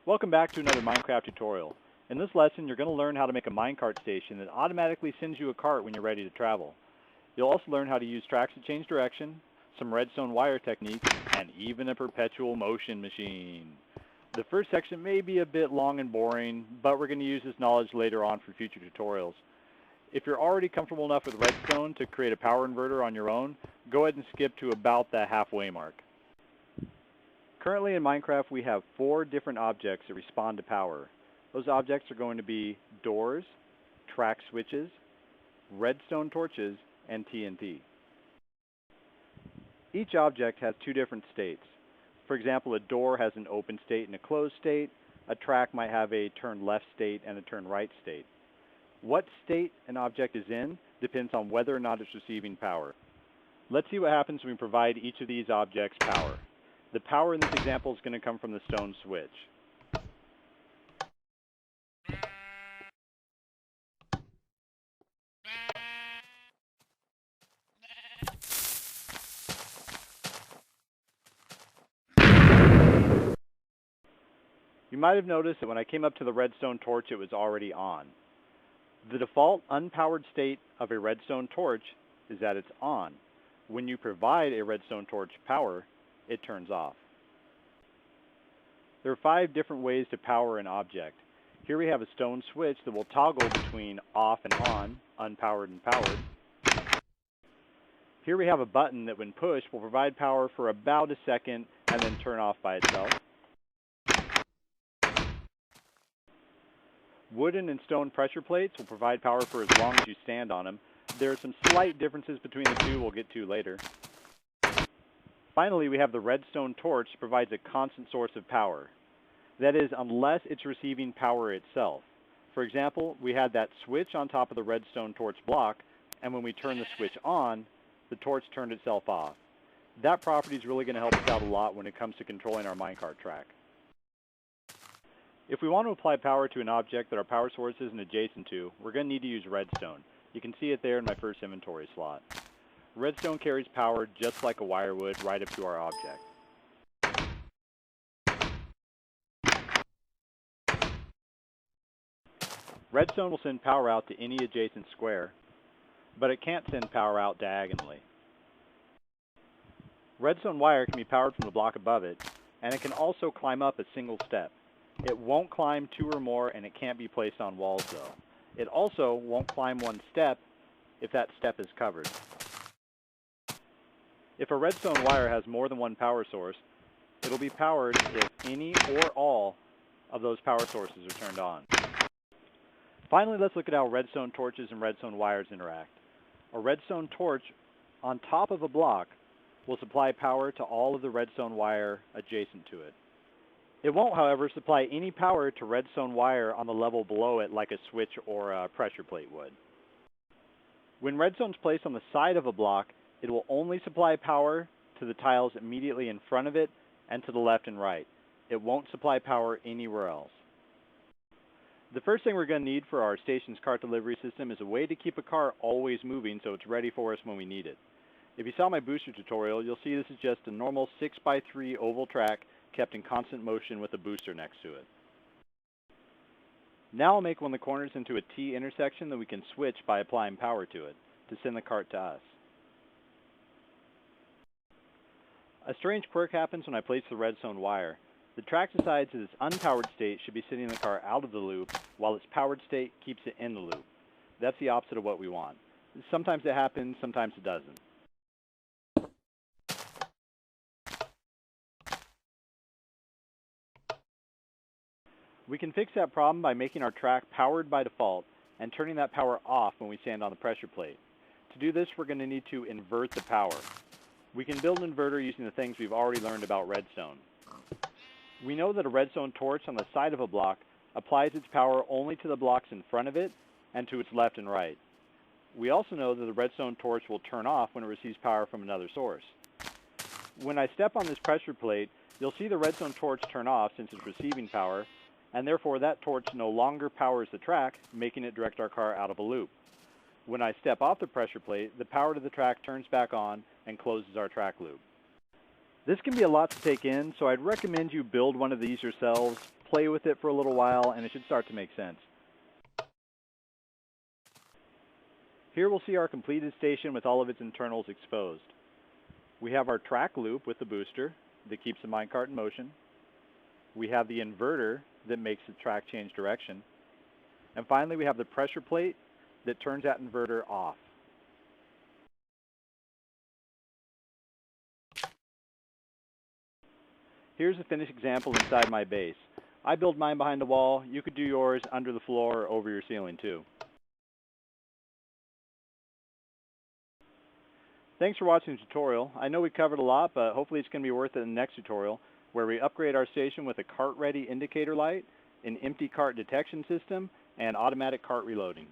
Welcome back to another Minecraft tutorial. In this lesson, you're going to learn how to make a minecart station that automatically sends you a cart when you're ready to travel. You'll also learn how to use tracks to change direction, some redstone wire techniques, and even a perpetual motion machine. The first section may be a bit long and boring, but we're going to use this knowledge later on for future tutorials. If you're already comfortable enough with redstone to create a power inverter on your own, go ahead and skip to about the halfway mark. Currently in Minecraft, we have 4 different objects that respond to power. Those objects are going to be doors, track switches, redstone torches, and TNT. Each object has 2 different states. For example, a door has an open state and a closed state. A track might have a turn left state and a turn right state. What state an object is in depends on whether or not it's receiving power. Let's see what happens when we provide each of these objects power. The power in this example is going to come from the stone switch. You might have noticed that when I came up to the redstone torch, it was already on. The default unpowered state of a redstone torch is that it's on. When you provide a redstone torch power, it turns off. There are 5 different ways to power an object. Here we have a stone switch that will toggle between off and on, unpowered and powered. Here we have a button that when pushed will provide power for about a second and then turn off by itself. Wooden and stone pressure plates will provide power for as long as you stand on them. There are some slight differences between the two we'll get to later. Finally, we have the redstone torch that provides a constant source of power. That is, unless it's receiving power itself. For example, we had that switch on top of the redstone torch block, and when we turned the switch on, the torch turned itself off. That property is really going to help us out a lot when it comes to controlling our minecart track. If we want to apply power to an object that our power source isn't adjacent to, we're going to need to use redstone. You can see it there in my first inventory slot. Redstone carries power just like a wire would right up to our object. Redstone will send power out to any adjacent square, but it can't send power out diagonally. Redstone wire can be powered from the block above it, and it can also climb up a single step. It won't climb 2 or more, and it can't be placed on walls though. It also won't climb 1 step if that step is covered. If a redstone wire has more than 1 power source, it'll be powered if any or all of those power sources are turned on. Finally, let's look at how redstone torches and redstone wires interact. A redstone torch on top of a block will supply power to all of the redstone wire adjacent to it. It won't, however, supply any power to redstone wire on the level below it like a switch or a pressure plate would. When redstone is placed on the side of a block, it will only supply power to the tiles immediately in front of it and to the left and right. It won't supply power anywhere else. The first thing we're going to need for our station's cart delivery system is a way to keep a car always moving so it's ready for us when we need it. If you saw my booster tutorial, you'll see this is just a normal 6x3 oval track kept in constant motion with a booster next to it. Now I'll make one of the corners into a T intersection that we can switch by applying power to it to send the cart to us. A strange quirk happens when I place the redstone wire. The track decides that its unpowered state should be sending the car out of the loop, while its powered state keeps it in the loop. That's the opposite of what we want. Sometimes it happens, sometimes it doesn't. We can fix that problem by making our track powered by default and turning that power off when we stand on the pressure plate. To do this, we're going to need to invert the power. We can build an inverter using the things we've already learned about redstone. We know that a redstone torch on the side of a block applies its power only to the blocks in front of it and to its left and right. We also know that the redstone torch will turn off when it receives power from another source. When I step on this pressure plate, you'll see the redstone torch turn off since it's receiving power, and therefore that torch no longer powers the track, making it direct our car out of a loop. When I step off the pressure plate, the power to the track turns back on and closes our track loop. This can be a lot to take in, so I'd recommend you build one of these yourselves play with it for a little while, and it should start to make sense. Here we'll see our completed station with all of its internals exposed. We have our track loop with the booster that keeps the minecart in motion. We have the inverter that makes the track change direction. And finally, we have the pressure plate that turns that inverter off. Here's a finished example inside my base. I build mine behind the wall. You could do yours under the floor or over your ceiling too. Thanks for watching the tutorial. I know we covered a lot, but hopefully it's going to be worth it in the next tutorial, where we upgrade our station with a cart-ready indicator light, an empty cart detection system, and automatic cart reloading.